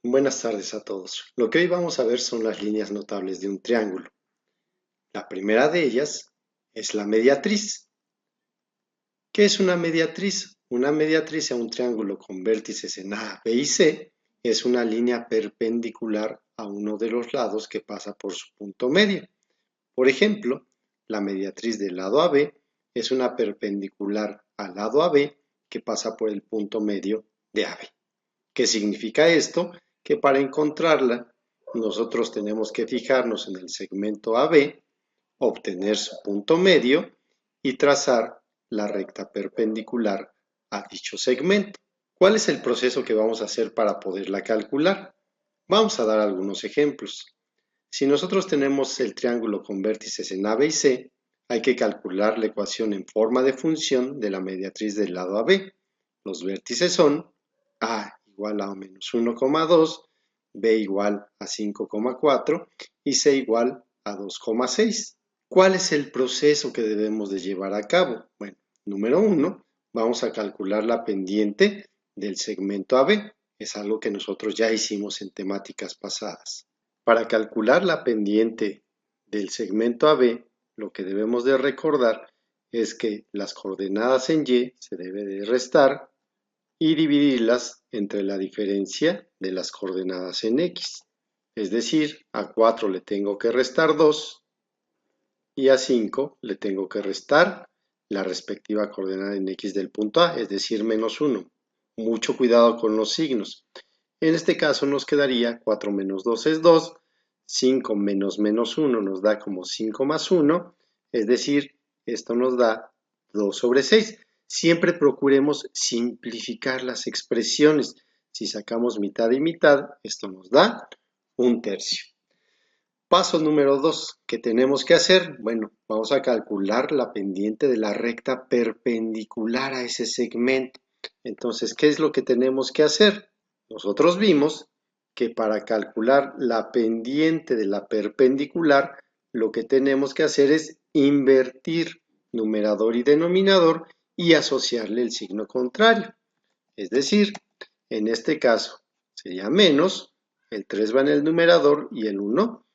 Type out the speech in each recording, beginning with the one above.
Buenas tardes a todos. Lo que hoy vamos a ver son las líneas notables de un triángulo. La primera de ellas es la mediatriz. ¿Qué es una mediatriz? Una mediatriz a un triángulo con vértices en A, B y C es una línea perpendicular a uno de los lados que pasa por su punto medio. Por ejemplo, la mediatriz del lado AB es una perpendicular al lado AB que pasa por el punto medio de AB. ¿Qué significa esto? Que para encontrarla nosotros tenemos que fijarnos en el segmento AB, obtener su punto medio y trazar la recta perpendicular a dicho segmento. ¿Cuál es el proceso que vamos a hacer para poderla calcular? Vamos a dar algunos ejemplos. Si nosotros tenemos el triángulo con vértices en A, B y C, hay que calcular la ecuación en forma de función de la mediatriz del lado AB. Los vértices son A igual a menos 1,2, B igual a 5,4 y C igual a 2,6. ¿Cuál es el proceso que debemos de llevar a cabo? Bueno, número 1, vamos a calcular la pendiente del segmento AB. Es algo que nosotros ya hicimos en temáticas pasadas. Para calcular la pendiente del segmento AB, lo que debemos de recordar es que las coordenadas en Y se debe de restar y dividirlas entre la diferencia de las coordenadas en X. Es decir, a 4 le tengo que restar 2 y a 5 le tengo que restar la respectiva coordenada en X del punto A, es decir, menos 1. Mucho cuidado con los signos. En este caso nos quedaría 4 menos 2 es 2, 5 menos menos 1 nos da como 5 más 1, es decir, esto nos da 2 sobre 6. Siempre procuremos simplificar las expresiones. Si sacamos mitad y mitad, esto nos da un tercio. Paso número 2, ¿qué tenemos que hacer? Bueno, vamos a calcular la pendiente de la recta perpendicular a ese segmento. Entonces, ¿qué es lo que tenemos que hacer? Nosotros vimos que para calcular la pendiente de la perpendicular, lo que tenemos que hacer es invertir numerador y denominador y asociarle el signo contrario. Es decir, en este caso sería menos, el 3 va en el numerador y el 1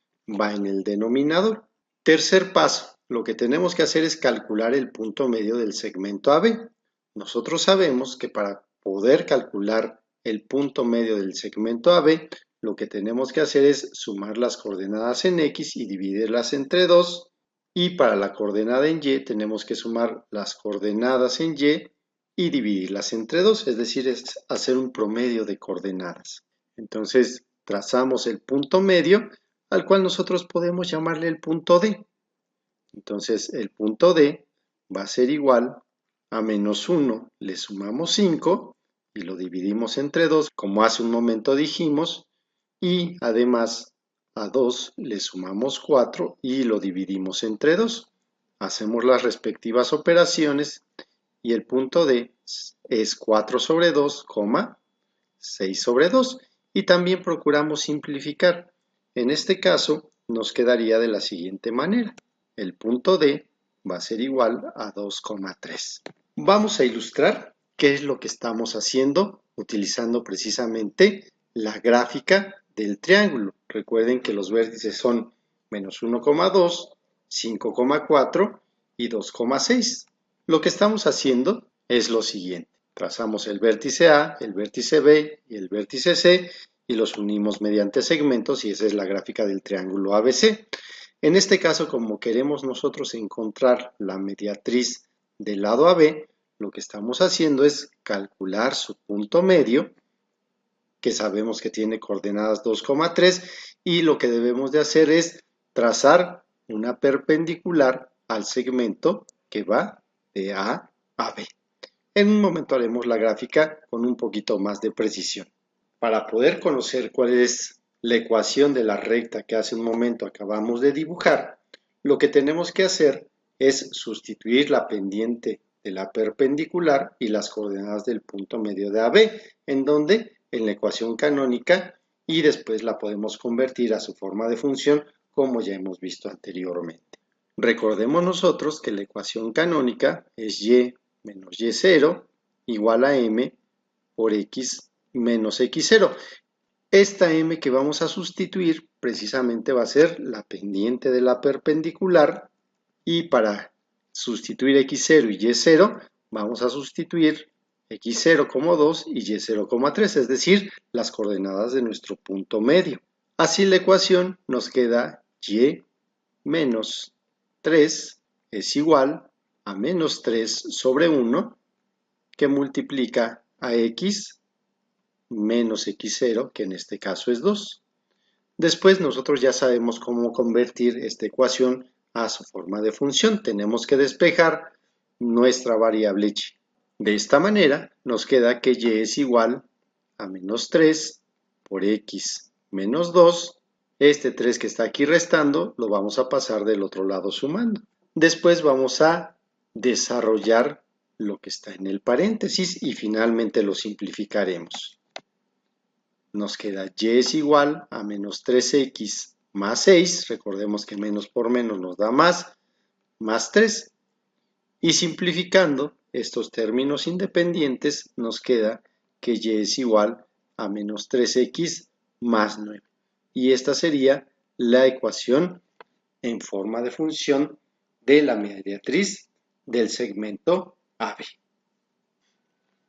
va en el denominador. Tercer paso, lo que tenemos que hacer es calcular el punto medio del segmento AB. Nosotros sabemos que para poder calcular el punto medio del segmento AB, lo que tenemos que hacer es sumar las coordenadas en X y dividirlas entre 2. Y para la coordenada en Y tenemos que sumar las coordenadas en y dividirlas entre 2, es decir, es hacer un promedio de coordenadas. Entonces, trazamos el punto medio, al cual nosotros podemos llamarle el punto D. Entonces, el punto D va a ser igual a menos 1, le sumamos 5 y lo dividimos entre 2, como hace un momento dijimos, y además a 2 le sumamos 4 y lo dividimos entre 2. Hacemos las respectivas operaciones y el punto D es 4 sobre 2, 6 sobre 2. Y también procuramos simplificar. En este caso nos quedaría de la siguiente manera. El punto D va a ser igual a 2,3. Vamos a ilustrar qué es lo que estamos haciendo utilizando precisamente la gráfica del triángulo. Recuerden que los vértices son menos 1,2, 5,4 y 2,6. Lo que estamos haciendo es lo siguiente. Trazamos el vértice A, el vértice B y el vértice C y los unimos mediante segmentos y esa es la gráfica del triángulo ABC. En este caso, como queremos nosotros encontrar la mediatriz del lado AB, lo que estamos haciendo es calcular su punto medio, que sabemos que tiene coordenadas 2,3, y lo que debemos de hacer es trazar una perpendicular al segmento que va de A a B. En un momento haremos la gráfica con un poquito más de precisión. Para poder conocer cuál es la ecuación de la recta que hace un momento acabamos de dibujar, lo que tenemos que hacer es sustituir la pendiente de la perpendicular y las coordenadas del punto medio de AB, en donde en la ecuación canónica, y después la podemos convertir a su forma de función como ya hemos visto anteriormente. Recordemos nosotros que la ecuación canónica es y menos y0 igual a m por x menos x0. Esta M que vamos a sustituir precisamente va a ser la pendiente de la perpendicular, y para sustituir x0 y y0 vamos a sustituir x0 como 2 y y0 como 3, es decir, las coordenadas de nuestro punto medio. Así la ecuación nos queda y menos 3 es igual a menos 3 sobre 1 que multiplica a x menos x0, que en este caso es 2. Después nosotros ya sabemos cómo convertir esta ecuación a su forma de función. Tenemos que despejar nuestra variable y. De esta manera nos queda que y es igual a menos 3 por x menos 2. Este 3 que está aquí restando lo vamos a pasar del otro lado sumando. Después vamos a desarrollar lo que está en el paréntesis y finalmente lo simplificaremos. Nos queda y es igual a menos 3x más 6, recordemos que menos por menos nos da más 3. Y simplificando estos términos independientes, nos queda que y es igual a menos 3x más 9. Y esta sería la ecuación en forma de función de la mediatriz del segmento AB.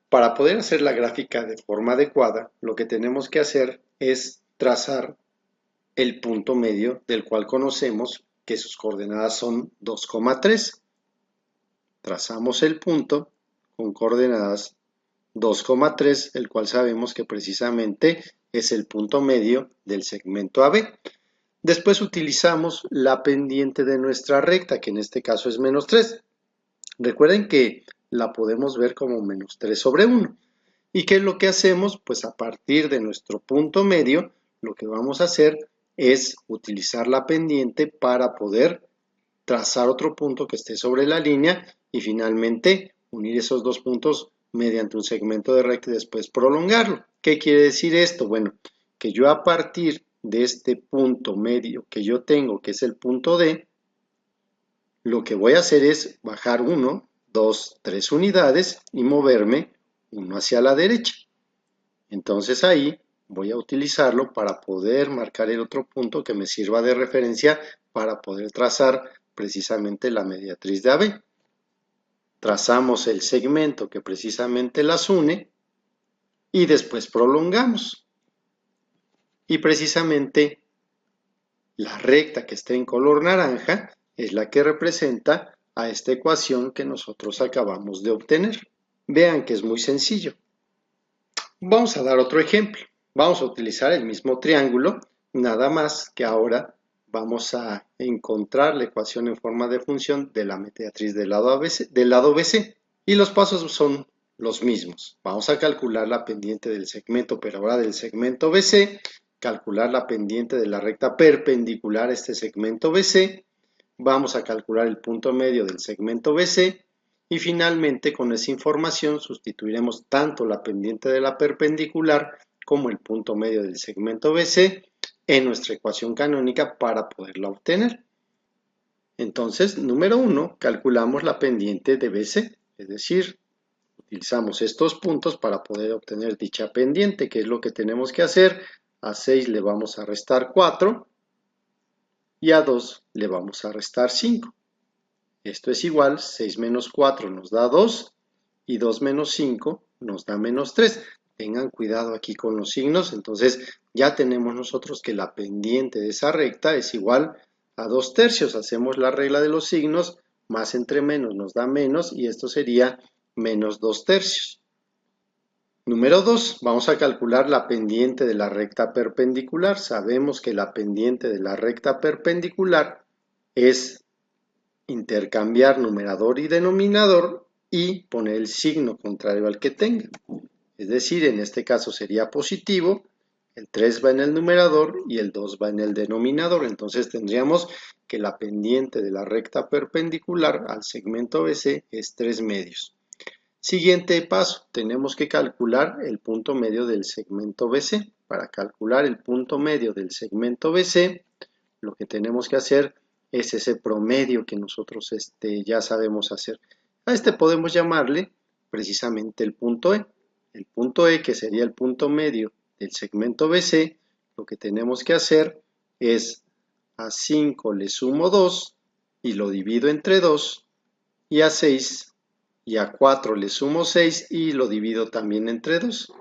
Para poder hacer la gráfica de forma adecuada, lo que tenemos que hacer es trazar el punto medio, del cual conocemos que sus coordenadas son 2,3. Trazamos el punto con coordenadas 2,3, el cual sabemos que precisamente es el punto medio del segmento AB. Después utilizamos la pendiente de nuestra recta, que en este caso es menos 3. Recuerden que la podemos ver como menos 3 sobre 1. ¿Y qué es lo que hacemos? Pues a partir de nuestro punto medio, lo que vamos a hacer es utilizar la pendiente para poder trazar otro punto que esté sobre la línea y finalmente unir esos dos puntos mediante un segmento de recta y después prolongarlo. ¿Qué quiere decir esto? Bueno, que yo a partir de este punto medio que yo tengo, que es el punto D, lo que voy a hacer es bajar 1, 2, 3 unidades y moverme uno hacia la derecha. Entonces ahí voy a utilizarlo para poder marcar el otro punto que me sirva de referencia para poder trazar precisamente la mediatriz de AB. Trazamos el segmento que precisamente las une y después prolongamos. Y precisamente la recta que está en color naranja es la que representa a esta ecuación que nosotros acabamos de obtener. Vean que es muy sencillo. Vamos a dar otro ejemplo. Vamos a utilizar el mismo triángulo, nada más que ahora vamos a encontrar la ecuación en forma de función de la mediatriz del lado BC. Y los pasos son los mismos. Vamos a calcular la pendiente del segmento, pero ahora del segmento BC, calcular la pendiente de la recta perpendicular a este segmento BC, vamos a calcular el punto medio del segmento BC y finalmente con esa información sustituiremos tanto la pendiente de la perpendicular como el punto medio del segmento BC en nuestra ecuación canónica para poderla obtener. Entonces, número 1, calculamos la pendiente de BC, es decir, utilizamos estos puntos para poder obtener dicha pendiente, que es lo que tenemos que hacer. A 6 le vamos a restar 4 y a 2 le vamos a restar 5. Esto es igual, 6 menos 4 nos da 2 y 2 menos 5 nos da menos 3. Tengan cuidado aquí con los signos, entonces ya tenemos nosotros que la pendiente de esa recta es igual a 2 tercios. Hacemos la regla de los signos, más entre menos nos da menos y esto sería menos 2 tercios. Número 2, vamos a calcular la pendiente de la recta perpendicular. Sabemos que la pendiente de la recta perpendicular es intercambiar numerador y denominador y poner el signo contrario al que tenga. Es decir, en este caso sería positivo, el 3 va en el numerador y el 2 va en el denominador. Entonces tendríamos que la pendiente de la recta perpendicular al segmento BC es 3 medios. Siguiente paso, tenemos que calcular el punto medio del segmento BC. Para calcular el punto medio del segmento BC, lo que tenemos que hacer es ese promedio que nosotros ya sabemos hacer. A este podemos llamarle precisamente el punto E. El punto E, que sería el punto medio del segmento BC, lo que tenemos que hacer es a 5 le sumo 2 y lo divido entre 2, y a 6 y a 4 le sumo 6 y lo divido también entre 2.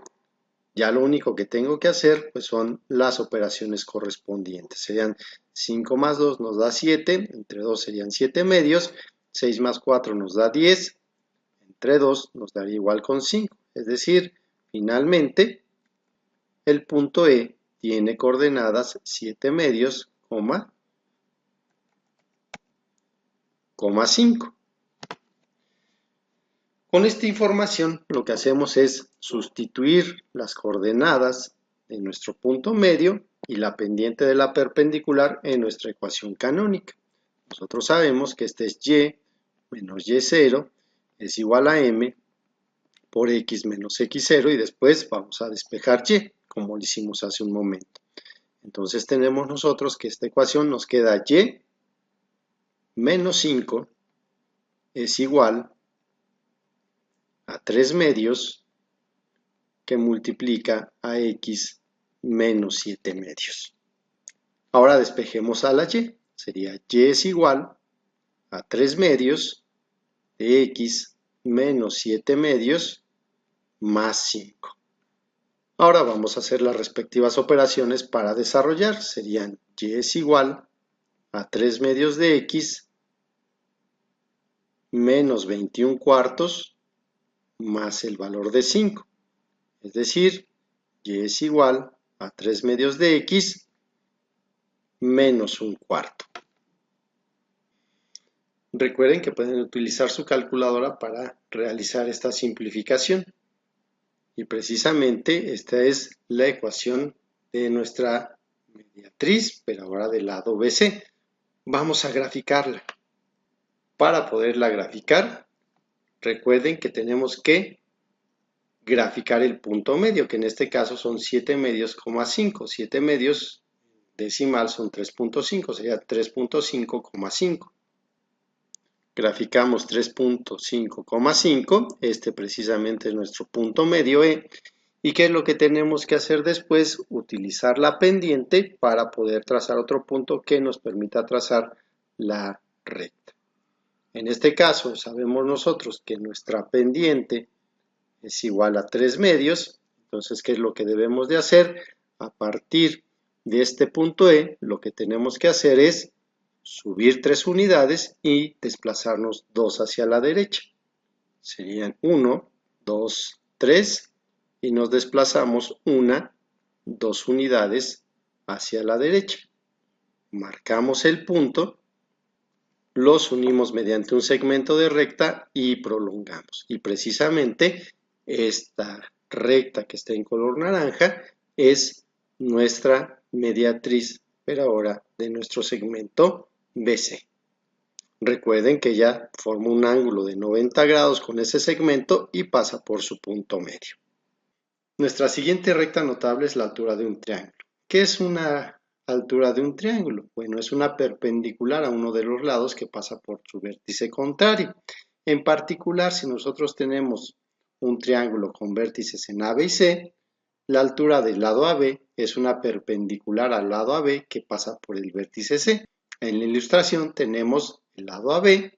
Ya lo único que tengo que hacer pues son las operaciones correspondientes. Serían 5 más 2 nos da 7, entre 2 serían 7 medios, 6 más 4 nos da 10, entre 2 nos daría igual con 5. Es decir, finalmente el punto E tiene coordenadas 7 medios, coma 5. Con esta información lo que hacemos es sustituir las coordenadas de nuestro punto medio y la pendiente de la perpendicular en nuestra ecuación canónica. Nosotros sabemos que este es y menos y0 es igual a m por x menos x0 y después vamos a despejar y, como lo hicimos hace un momento. Entonces tenemos nosotros que esta ecuación nos queda y menos 5 es igual a 3 medios que multiplica a x menos 7 medios. Ahora despejemos a la y. Sería y es igual a 3 medios de x menos 7 medios más 5. Ahora vamos a hacer las respectivas operaciones para desarrollar. Serían y es igual a 3 medios de x menos 21 cuartos más el valor de 5. Es decir, y es igual a 3 medios de x menos 1 cuarto. Recuerden que pueden utilizar su calculadora para realizar esta simplificación. Y precisamente esta es la ecuación de nuestra mediatriz, pero ahora del lado BC. Vamos a graficarla. Para poderla graficar, recuerden que tenemos que graficar el punto medio, que en este caso son 7 medios, 5. 7 medios decimal son 3.5, sería 3.5,5. Graficamos 3.5,5, este precisamente es nuestro punto medio E. ¿Y qué es lo que tenemos que hacer después? Utilizar la pendiente para poder trazar otro punto que nos permita trazar la recta. En este caso sabemos nosotros que nuestra pendiente es igual a 3 medios, entonces ¿qué es lo que debemos de hacer? A partir de este punto E, lo que tenemos que hacer es subir 3 unidades y desplazarnos 2 hacia la derecha. Serían 1, 2, 3 y nos desplazamos 1, 2 unidades hacia la derecha. Marcamos el punto, los unimos mediante un segmento de recta y prolongamos. Y precisamente esta recta que está en color naranja es nuestra mediatriz, pero ahora de nuestro segmento BC. Recuerden que ya forma un ángulo de 90 grados con ese segmento y pasa por su punto medio. Nuestra siguiente recta notable es la altura de un triángulo. ¿Qué es una altura de un triángulo? Bueno, es una perpendicular a uno de los lados que pasa por su vértice contrario. En particular, si nosotros tenemos un triángulo con vértices en A, B y C, la altura del lado AB es una perpendicular al lado AB que pasa por el vértice C. En la ilustración tenemos el lado AB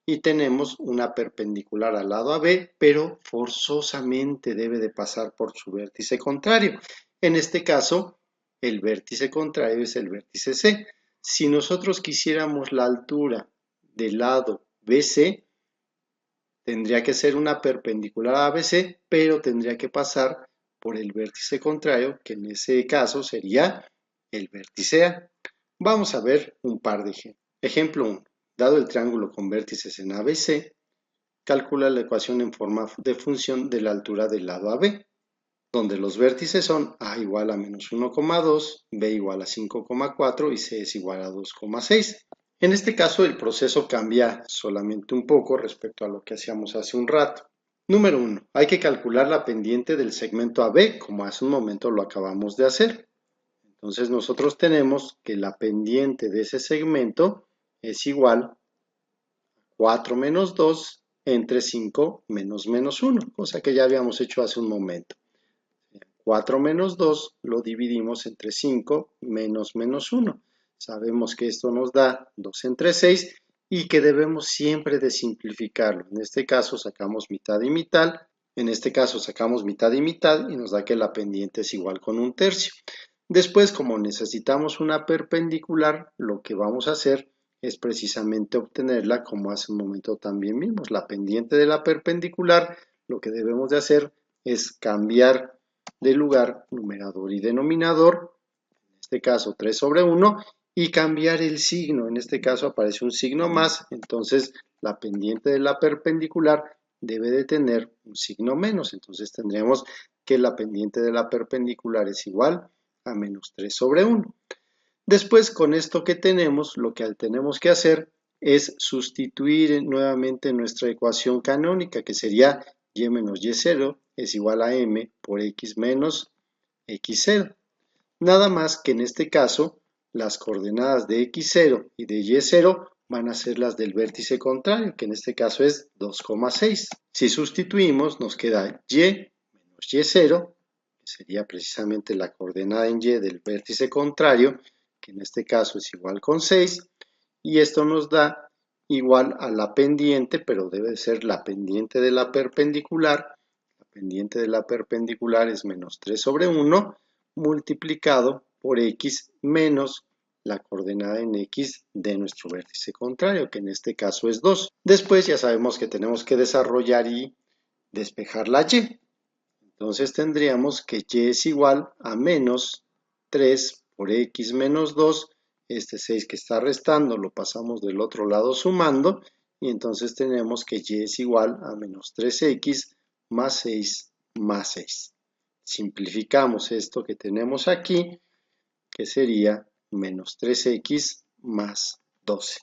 y tenemos una perpendicular al lado AB, pero forzosamente debe de pasar por su vértice contrario. En este caso, el vértice contrario es el vértice C. Si nosotros quisiéramos la altura del lado BC, tendría que ser una perpendicular a ABC, pero tendría que pasar por el vértice contrario, que en ese caso sería el vértice A. Vamos a ver un par de ejemplos. Ejemplo 1. Dado el triángulo con vértices en ABC, calcula la ecuación en forma de función de la altura del lado AB, donde los vértices son A igual a menos 1,2, B igual a 5,4 y C es igual a 2,6. En este caso el proceso cambia solamente un poco respecto a lo que hacíamos hace un rato. Número 1. Hay que calcular la pendiente del segmento AB, como hace un momento lo acabamos de hacer. Entonces nosotros tenemos que la pendiente de ese segmento es igual a 4 menos 2 entre 5 menos 1, cosa que ya habíamos hecho hace un momento. 4 menos 2 lo dividimos entre 5 menos menos 1. Sabemos que esto nos da 2 entre 6 y que debemos siempre de simplificarlo. En este caso sacamos mitad y mitad. En este caso sacamos mitad y mitad y nos da que la pendiente es igual con 1/3. Después, como necesitamos una perpendicular, lo que vamos a hacer es precisamente obtenerla como hace un momento también vimos. La pendiente de la perpendicular, lo que debemos de hacer es cambiar de lugar numerador y denominador, en este caso 3 sobre 1, y cambiar el signo. En este caso aparece un signo más, entonces la pendiente de la perpendicular debe de tener un signo menos. Entonces tendríamos que la pendiente de la perpendicular es igual a menos 3 sobre 1. Después, con esto que tenemos, lo que tenemos que hacer es sustituir nuevamente nuestra ecuación canónica, que sería y menos y0 es igual a m por x menos x0. Nada más que en este caso, las coordenadas de x0 y de y0 van a ser las del vértice contrario, que en este caso es 2,6. Si sustituimos, nos queda y menos y0, que sería precisamente la coordenada en y del vértice contrario, que en este caso es igual con 6, y esto nos da igual a la pendiente, pero debe ser la pendiente de la perpendicular. La pendiente de la perpendicular es menos 3 sobre 1 multiplicado por x menos la coordenada en x de nuestro vértice contrario, que en este caso es 2. Después ya sabemos que tenemos que desarrollar y despejar la y. Entonces tendríamos que y es igual a menos 3 por x menos 2. Este 6 que está restando lo pasamos del otro lado sumando. Y entonces tenemos que y es igual a menos 3x más 6 más 6. Simplificamos esto que tenemos aquí, que sería menos 3x más 12.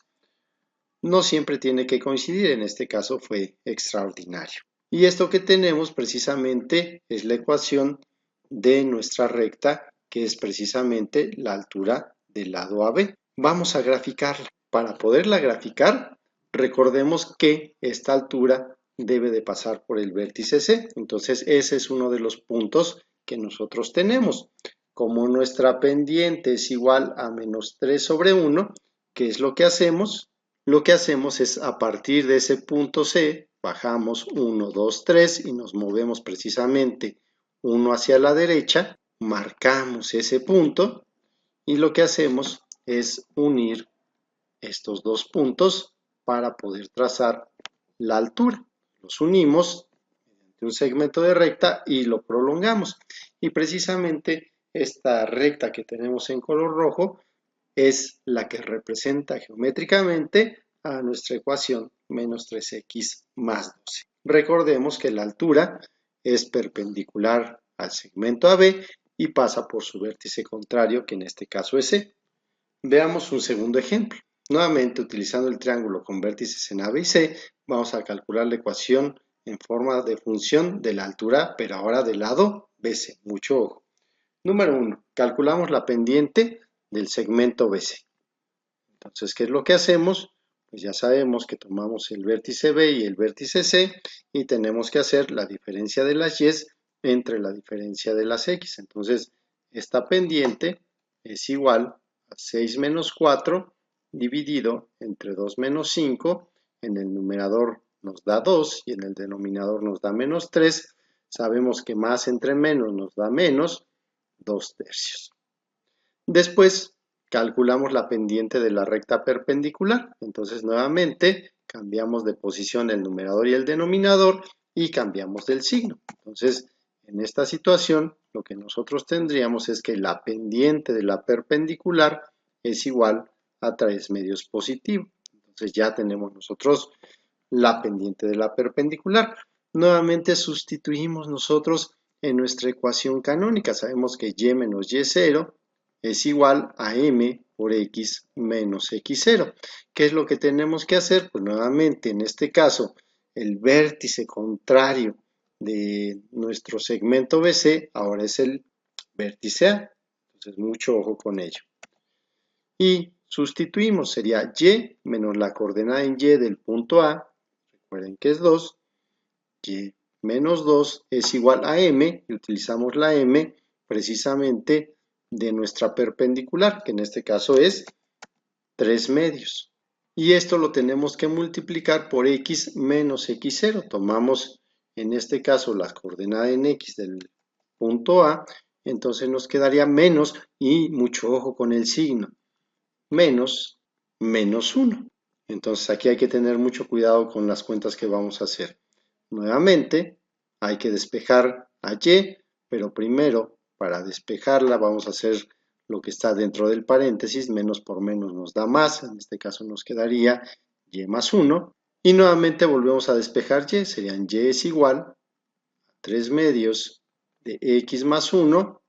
No siempre tiene que coincidir, en este caso fue extraordinario. Y esto que tenemos precisamente es la ecuación de nuestra recta, que es precisamente la altura del lado AB. Vamos a graficarla. Para poderla graficar, recordemos que esta altura debe de pasar por el vértice C. Entonces ese es uno de los puntos que nosotros tenemos. Como nuestra pendiente es igual a menos 3 sobre 1, ¿qué es lo que hacemos? Lo que hacemos es a partir de ese punto C, bajamos 1, 2, 3 y nos movemos precisamente 1 hacia la derecha, marcamos ese punto y lo que hacemos es unir estos dos puntos para poder trazar la altura. Los unimos mediante un segmento de recta y lo prolongamos. Y precisamente esta recta que tenemos en color rojo es la que representa geométricamente a nuestra ecuación menos 3x más 12. Recordemos que la altura es perpendicular al segmento AB y pasa por su vértice contrario, que en este caso es C. Veamos un segundo ejemplo. Nuevamente, utilizando el triángulo con vértices en AB y C, vamos a calcular la ecuación en forma de función de la altura, pero ahora del lado BC. Mucho ojo. Número 1. Calculamos la pendiente del segmento BC. Entonces, ¿qué es lo que hacemos? Pues ya sabemos que tomamos el vértice B y el vértice C y tenemos que hacer la diferencia de las y entre la diferencia de las x. Entonces, esta pendiente es igual a 6 menos 4 dividido entre 2 menos 5. En el numerador nos da 2 y en el denominador nos da menos 3. Sabemos que más entre menos nos da menos 2/3. Después calculamos la pendiente de la recta perpendicular. Entonces nuevamente cambiamos de posición el numerador y el denominador y cambiamos del signo. Entonces en esta situación lo que nosotros tendríamos es que la pendiente de la perpendicular es igual a 3 medios positivo. Entonces ya tenemos nosotros la pendiente de la perpendicular. Nuevamente sustituimos nosotros en nuestra ecuación canónica. Sabemos que y menos y0 es igual a m por x menos x0. ¿Qué es lo que tenemos que hacer? Pues nuevamente, en este caso, el vértice contrario de nuestro segmento BC ahora es el vértice A. Entonces, mucho ojo con ello. Y sustituimos, sería y menos la coordenada en y del punto A, recuerden que es 2, y menos 2 es igual a m, y utilizamos la m precisamente de nuestra perpendicular, que en este caso es 3 medios. Y esto lo tenemos que multiplicar por x menos x0. Tomamos en este caso la coordenada en x del punto A, entonces nos quedaría menos, y mucho ojo con el signo, menos 1. Entonces aquí hay que tener mucho cuidado con las cuentas que vamos a hacer. Nuevamente hay que despejar a y, pero primero para despejarla vamos a hacer lo que está dentro del paréntesis, menos por menos nos da más, en este caso nos quedaría y más 1, y nuevamente volvemos a despejar y, serían y es igual a 3 medios de x más 1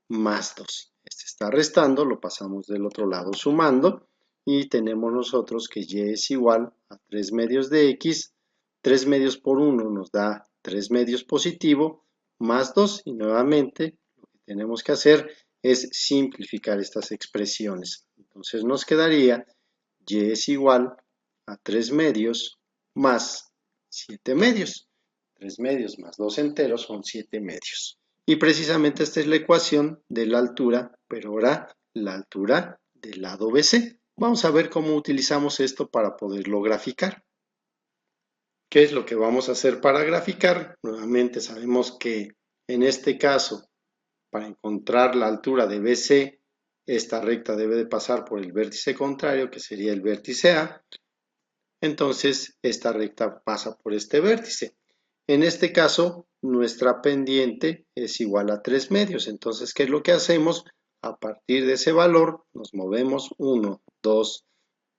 más 2. Este está restando, lo pasamos del otro lado sumando, y tenemos nosotros que y es igual a 3 medios de x, 3 medios por 1 nos da 3 medios positivo, más 2, y nuevamente lo que tenemos que hacer es simplificar estas expresiones. Entonces nos quedaría y es igual a 3 medios más 7 medios. 3 medios más 2 enteros son 7 medios. Y precisamente esta es la ecuación de la altura, pero ahora la altura del lado BC. Vamos a ver cómo utilizamos esto para poderlo graficar. ¿Qué es lo que vamos a hacer para graficar? Nuevamente sabemos que en este caso, para encontrar la altura de BC, esta recta debe de pasar por el vértice contrario, que sería el vértice A. Entonces, esta recta pasa por este vértice. En este caso, nuestra pendiente es igual a 3 medios. Entonces, ¿qué es lo que hacemos? A partir de ese valor, nos movemos 1, 2,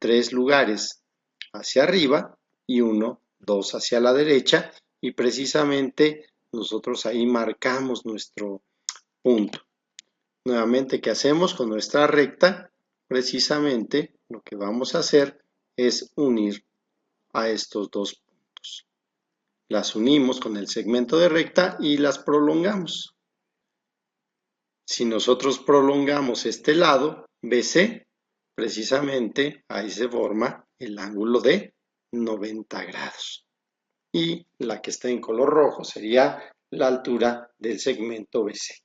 3 lugares hacia arriba y 1, 2 hacia la derecha, y precisamente nosotros ahí marcamos nuestro punto. Nuevamente, ¿qué hacemos con nuestra recta? Precisamente lo que vamos a hacer es unir a estos dos puntos. Las unimos con el segmento de recta y las prolongamos. Si nosotros prolongamos este lado, BC, precisamente ahí se forma el ángulo de 90 grados. Y la que está en color rojo sería la altura del segmento BC.